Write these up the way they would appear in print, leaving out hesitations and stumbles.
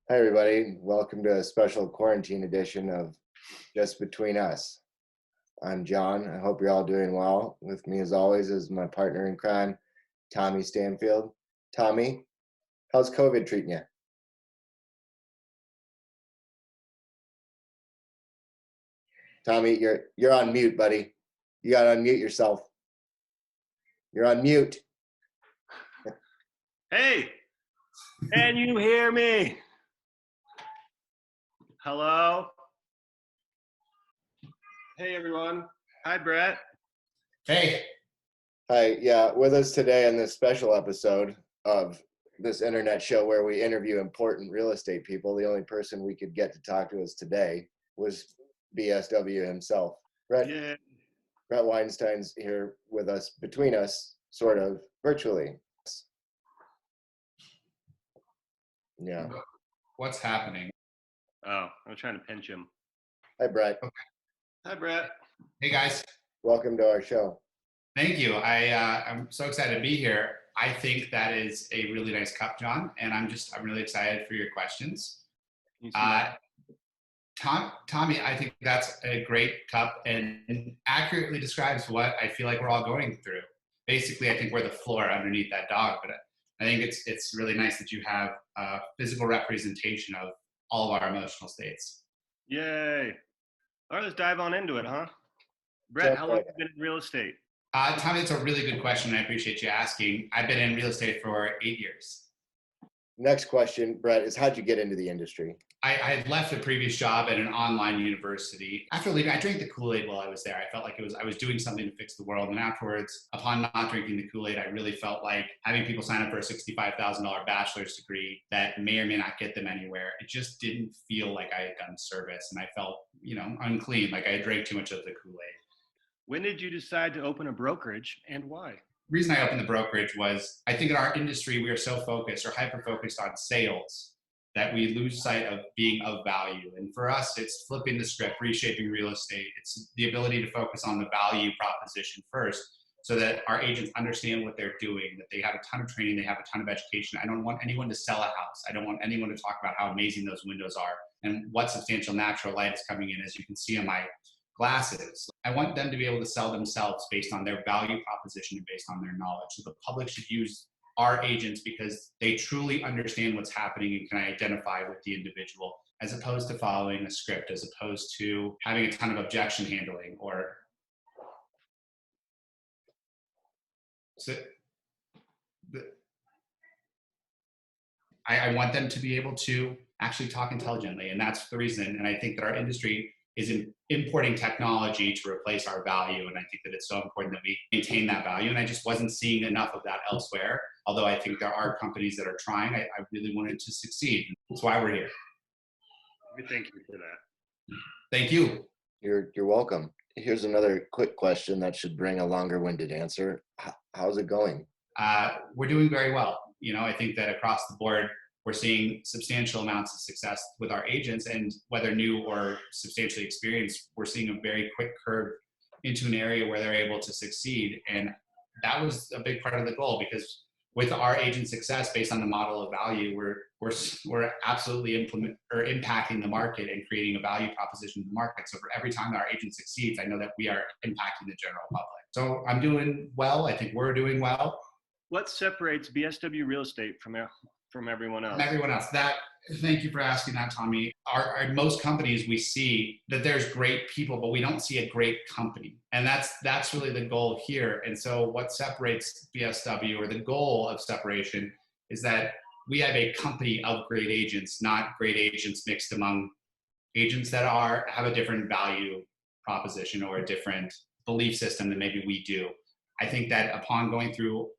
Hi, everybody. Welcome to a special quarantine edition of Just Between Us. I'm John. I hope you're all doing well. With me, as always, is my partner in crime, Tommy Stanfield. Tommy, how's COVID treating you? Tommy, you're on mute, buddy. You gotta unmute yourself. You're on mute. Hey, can you hear me? Hello? Hey, everyone. Hi, Bret. Hey. Hi, yeah, with us today on this special episode of this internet show where we interview important real estate people. The only person we could get to talk to us today was BSW himself. Bret Weinstein's here with us, between us, sort of virtually. Yeah. What's happening? Oh, I'm trying to pinch him. Hi, Bret. Okay. Hi, Bret. Hey, guys. Welcome to our show. Thank you. I'm so excited to be here. I think that is a really nice cup, John, and I'm really excited for your questions. Tommy, I think that's a great cup and accurately describes what I feel like we're all going through. Basically, I think we're the floor underneath that dog, but I think it's really nice that you have a physical representation of all of our emotional states. Yay. All right, let's dive on into it, huh? Bret, how long have you been in real estate? Tommy, it's a really good question, and I appreciate you asking. I've been in real estate for 8 years. Next question, Bret, is how'd you get into the industry? I had left a previous job at an online university. After leaving, I drank the Kool-Aid while I was there. I felt like I was doing something to fix the world. And afterwards, upon not drinking the Kool-Aid, I really felt like having people sign up for a $65,000 bachelor's degree that may or may not get them anywhere. It just didn't feel like I had done service. And I felt, unclean, like I had drank too much of the Kool-Aid. When did you decide to open a brokerage and why? The reason I opened the brokerage was I think in our industry, we are so focused or hyper-focused on sales that we lose sight of being of value. And for us, it's flipping the script, reshaping real estate. It's the ability to focus on the value proposition first so that our agents understand what they're doing, that they have a ton of training, they have a ton of education. I don't want anyone to sell a house. I don't want anyone to talk about how amazing those windows are and what substantial natural light is coming in, as you can see on my glasses. I want them to be able to sell themselves based on their value proposition and based on their knowledge. So the public should use our agents because they truly understand what's happening and can identify with the individual, as opposed to following a script, as opposed to having a ton of objection handling or I want them to be able to actually talk intelligently, and that's the reason. And I think that our industry is importing technology to replace our value. And I think that it's so important that we maintain that value. And I just wasn't seeing enough of that elsewhere. Although I think there are companies that are trying, I really wanted to succeed. That's why we're here. Thank you for that. Thank you. You're welcome. Here's another quick question that should bring a longer-winded answer. How's it going? We're doing very well. I think that across the board, we're seeing substantial amounts of success with our agents, and whether new or substantially experienced, we're seeing a very quick curve into an area where they're able to succeed. And that was a big part of the goal, because with our agent success based on the model of value, we're absolutely impacting the market and creating a value proposition in the market. So for every time that our agent succeeds, I know that we are impacting the general public. So I'm doing well. I think we're doing well. What separates BSW Real Estate from everyone else? From everyone else. Thank you for asking that, Tommy. Our most companies, we see that there's great people, but we don't see a great company. And that's really the goal here. And so what separates BSW, or the goal of separation, is that we have a company of great agents, not great agents mixed among agents that have a different value proposition or a different belief system than maybe we do. I think that upon going through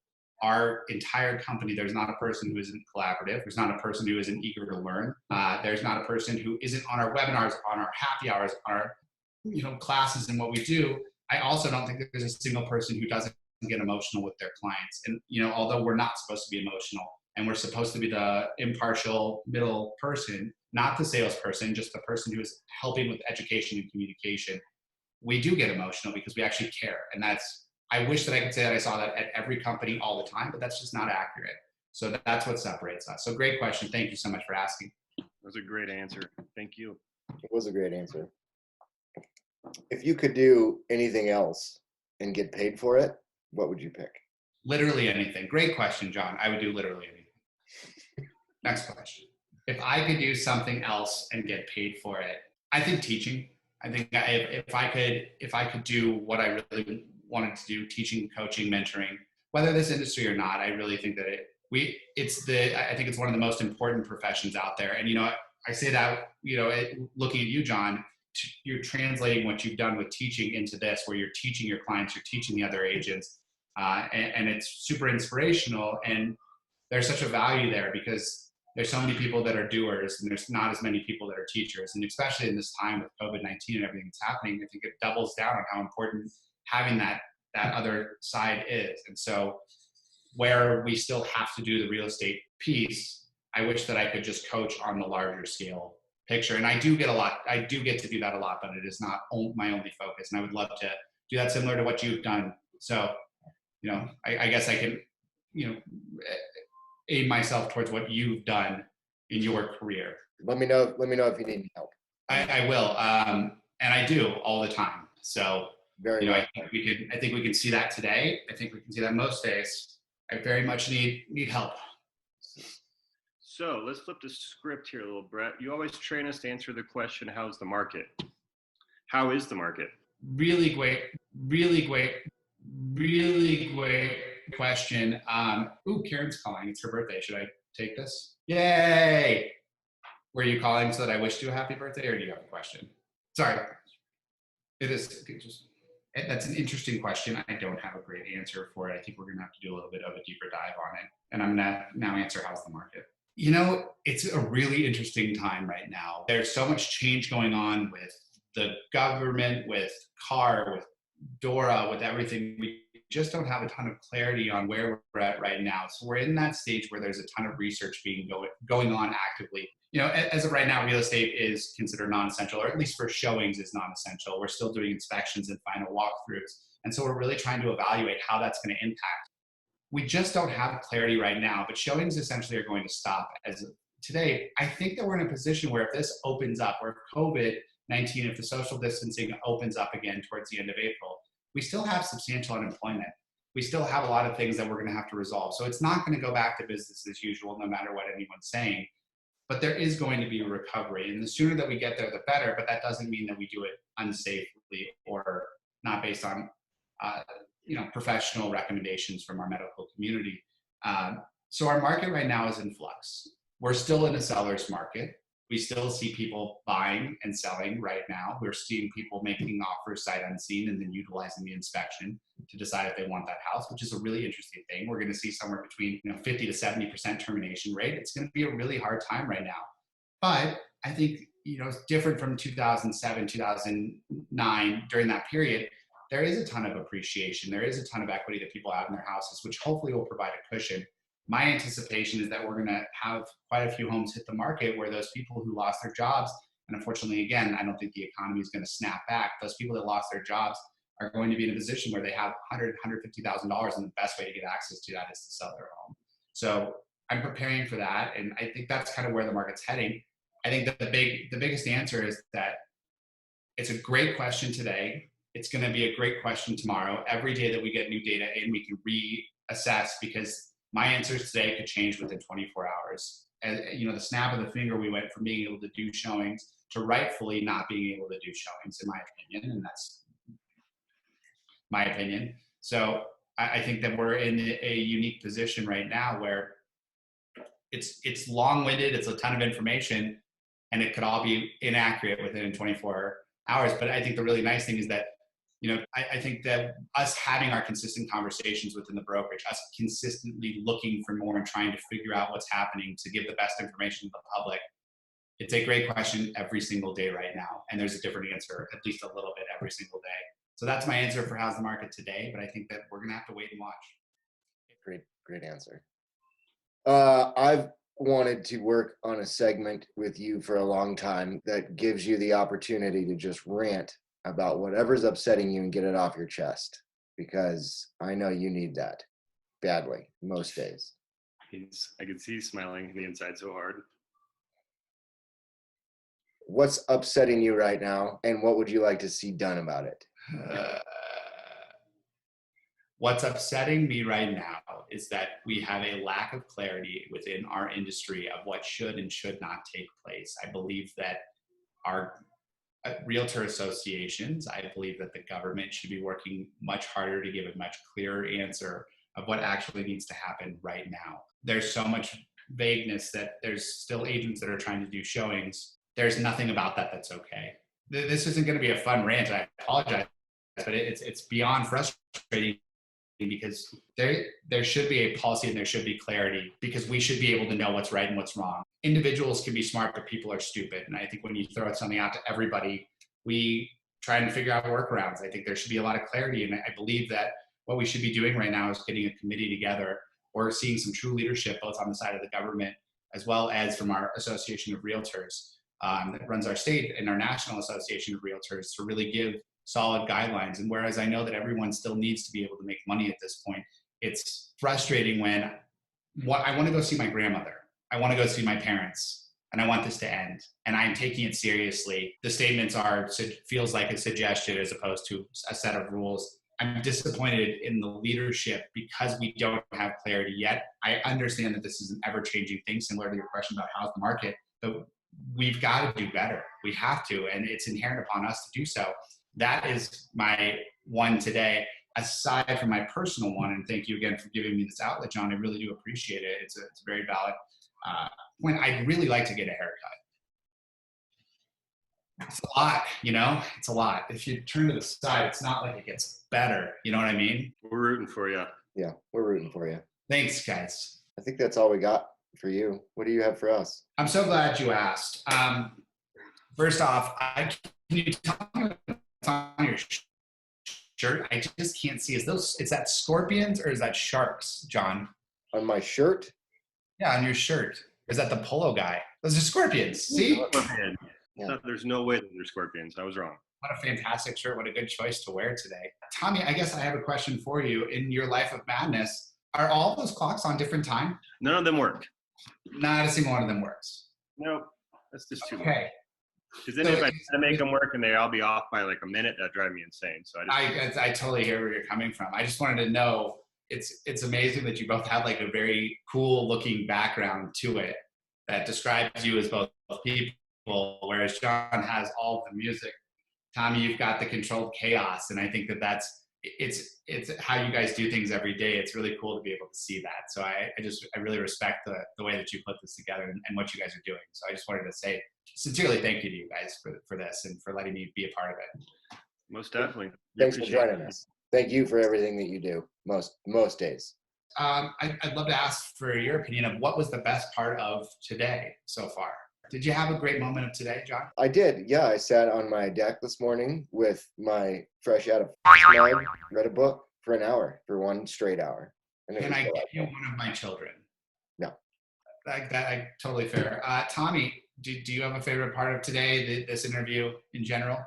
our entire company, there's not a person who isn't collaborative. There's not a person who isn't eager to learn. There's not a person who isn't on our webinars, on our happy hours, on our classes and what we do. I also don't think that there's a single person who doesn't get emotional with their clients. And although we're not supposed to be emotional, and we're supposed to be the impartial middle person, not the salesperson, just the person who is helping with education and communication, we do get emotional because we actually care. And I wish that I could say that I saw that at every company all the time, but that's just not accurate. So that's what separates us. So great question. Thank you so much for asking. was a great answer. Thank you. It was a great answer. If you could do anything else and get paid for it, what would you pick? Literally anything. Great question, John. I would do literally anything. Next question. If I could do something else and get paid for it, I think teaching. I think if I could do what I really wanted to do, teaching, coaching, mentoring, whether this industry or not, I really think that I think it's one of the most important professions out there. And, I say that, looking at you, John, you're translating what you've done with teaching into this, where you're teaching your clients, you're teaching the other agents, and it's super inspirational. And there's such a value there because there's so many people that are doers and there's not as many people that are teachers. And especially in this time with COVID-19 and everything that's happening, I think it doubles down on how important having that other side is. And so where we still have to do the real estate piece, I wish that I could just coach on the larger scale picture. And I do get to do that a lot, but it is not my only focus. And I would love to do that similar to what you've done. So, I guess I can, aim myself towards what you've done in your career. Let me know if you need help. I will. And I do all the time. So, Very well. I think we can see that today. I think we can see that most days. I very much need help. So let's flip the script here a little, Bret. You always train us to answer the question, how's the market? How is the market? Really great question. Karen's calling. It's her birthday. Should I take this? Yay! Were you calling so that I wished you a happy birthday, or do you have a question? Sorry. It is that's an interesting question. I don't have a great answer for it. I think we're going to have to do a little bit of a deeper dive on it. And I'm going to now answer how's the market. It's a really interesting time right now. There's so much change going on with the government, with CAR, with DORA, with everything. We just don't have a ton of clarity on where we're at right now. So we're in that stage where there's a ton of research going on actively. As of right now, real estate is considered non-essential, or at least for showings is non-essential. We're still doing inspections and final walkthroughs. And so we're really trying to evaluate how that's going to impact. We just don't have clarity right now, but showings essentially are going to stop as of today. I think that we're in a position where if this opens up, or if COVID-19, if the social distancing opens up again towards the end of April, we still have substantial unemployment. We still have a lot of things that we're going to have to resolve. So it's not going to go back to business as usual, no matter what anyone's saying. But there is going to be a recovery. And the sooner that we get there, the better. But that doesn't mean that we do it unsafely or not based on professional recommendations from our medical community. So our market right now is in flux. We're still in a seller's market. We still see people buying and selling right now. We're seeing people making offers sight unseen and then utilizing the inspection to decide if they want that house, which is a really interesting thing. We're going to see somewhere between 50 to 70% termination rate. It's going to be a really hard time right now. But I think, it's different from 2007, 2009. During that period, there is a ton of appreciation. There is a ton of equity that people have in their houses, which hopefully will provide a cushion. My anticipation is that we're going to have quite a few homes hit the market where those people who lost their jobs, and unfortunately, again, I don't think the economy is going to snap back. Those people that lost their jobs are going to be in a position where they have $100,000, $150,000, and the best way to get access to that is to sell their home. So I'm preparing for that, and I think that's kind of where the market's heading. I think that the biggest answer is that it's a great question today. It's going to be a great question tomorrow. Every day that we get new data in, we can reassess, because my answers today could change within 24 hours. And, the snap of the finger, we went from being able to do showings to rightfully not being able to do showings, in my opinion. And that's my opinion. So I think that we're in a unique position right now where it's long-winded, it's a ton of information, and it could all be inaccurate within 24 hours. But I think the really nice thing is that I think that us having our consistent conversations within the brokerage, us consistently looking for more and trying to figure out what's happening to give the best information to the public, it's a great question every single day right now. And there's a different answer, at least a little bit every single day. So that's my answer for how's the market today. But I think that we're going to have to wait and watch. Great answer. I've wanted to work on a segment with you for a long time that gives you the opportunity to just rant about whatever's upsetting you and get it off your chest, because I know you need that badly most days. I can see you smiling the inside so hard. What's upsetting you right now, and what would you like to see done about it? What's upsetting me right now is that we have a lack of clarity within our industry of what should and should not take place. I believe that our realtor associations, I believe that the government should be working much harder to give a much clearer answer of what actually needs to happen right now. There's so much vagueness that there's still agents that are trying to do showings. There's nothing about that that's okay. This isn't going to be a fun rant. I apologize, but it's beyond frustrating, because there should be a policy and there should be clarity, because we should be able to know what's right and what's wrong. Individuals can be smart, but people are stupid. And I think when you throw something out to everybody, we try and figure out workarounds. I think there should be a lot of clarity. And I believe that what we should be doing right now is getting a committee together, or seeing some true leadership, both on the side of the government, as well as from our Association of Realtors that runs our state, and our National Association of Realtors, to really give solid guidelines. And whereas I know that everyone still needs to be able to make money at this point, it's frustrating when I want to go see my grandmother, I want to go see my parents, and I want this to end. And I'm taking it seriously. The statements feels like a suggestion as opposed to a set of rules. I'm disappointed in the leadership because we don't have clarity yet. I understand that this is an ever-changing thing, similar to your question about how's the market, but we've got to do better. We have to, and it's inherent upon us to do so. That is my one today, aside from my personal one. And thank you again for giving me this outlet, John. I really do appreciate it. It's a very valid point. I'd really like to get a haircut. It's a lot, it's a lot. If you turn to the side, it's not like it gets better. You know what I mean? We're rooting for you. Yeah, we're rooting for you. Thanks, guys. I think that's all we got for you. What do you have for us? I'm so glad you asked. First off, can you tell me what's on your shirt? I just can't see. Is that scorpions or is that sharks, John? On my shirt? Yeah, on your shirt. Or is that the polo guy? Those are scorpions. See? Yeah. There's no way that they're scorpions. I was wrong. What a fantastic shirt. What a good choice to wear today. Tommy, I guess I have a question for you. In your life of madness, are all those clocks on different time? None of them work. Not a single one of them works. No, that's just too much. Okay. Because then if I try to make them work and they all be off by like a minute, that drive me insane. So I totally hear where you're coming from. I just wanted to know, it's amazing that you both have like a very cool looking background to it that describes you as both people, whereas John has all the music. Tommy, you've got the controlled chaos, and I think it's how you guys do things every day. It's really cool to be able to see that. So I really respect the way that you put this together and what you guys are doing. So I just wanted to say sincerely thank you to you guys for this and for letting me be a part of it. Most definitely. Thanks for joining us. Thank you for everything that you do most days. I'd love to ask for your opinion of what was the best part of today so far. Did you have a great moment of today, John? I did. Yeah, I sat on my deck this morning with my fresh out of mug, read a book for an hour, for one straight hour. Can I give you one of my children? No. That totally fair. Tommy, do you have a favorite part of today, this interview in general?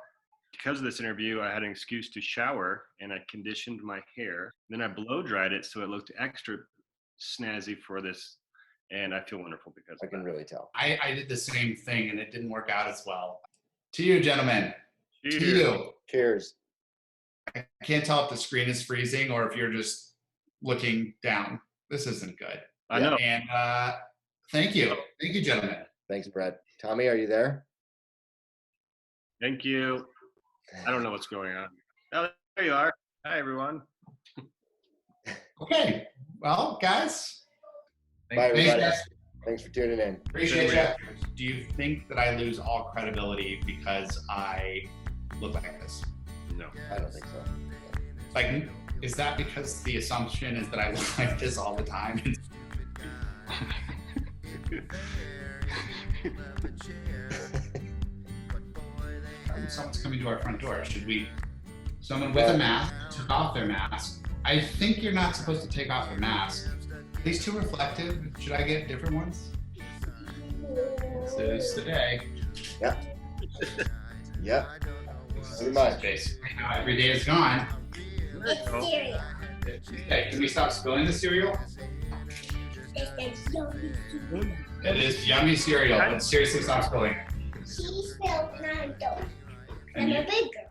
Because of this interview, I had an excuse to shower, and I conditioned my hair. Then I blow dried it so it looked extra snazzy for this. And I feel wonderful because I can really tell. I did the same thing, and it didn't work out as well. To you, gentlemen. Cheers. To you. Cheers. I can't tell if the screen is freezing or if you're just looking down. This isn't good. I know. And thank you. Thank you, gentlemen. Thanks, Brett. Tommy, are you there? Thank you. I don't know what's going on. Oh, there you are. Hi, everyone. Okay. Well, guys. Bye, everybody. Thanks for tuning in. Appreciate you. Do you think that I lose all credibility because I look like this? No. I don't think so. Like, is that because the assumption is that I look like this all the time? Someone's coming to our front door. Someone with a mask took off their mask. I think you're not supposed to take off a mask. Are these too reflective? Should I get different ones? So this today. Yeah. Yeah. Pretty much. Basically how every day is gone. It's cereal. Hey, can we stop spilling the cereal? It's yummy cereal. It is yummy cereal, but seriously stop spilling. She's filled and I'm dope. And I'm a you- big girl.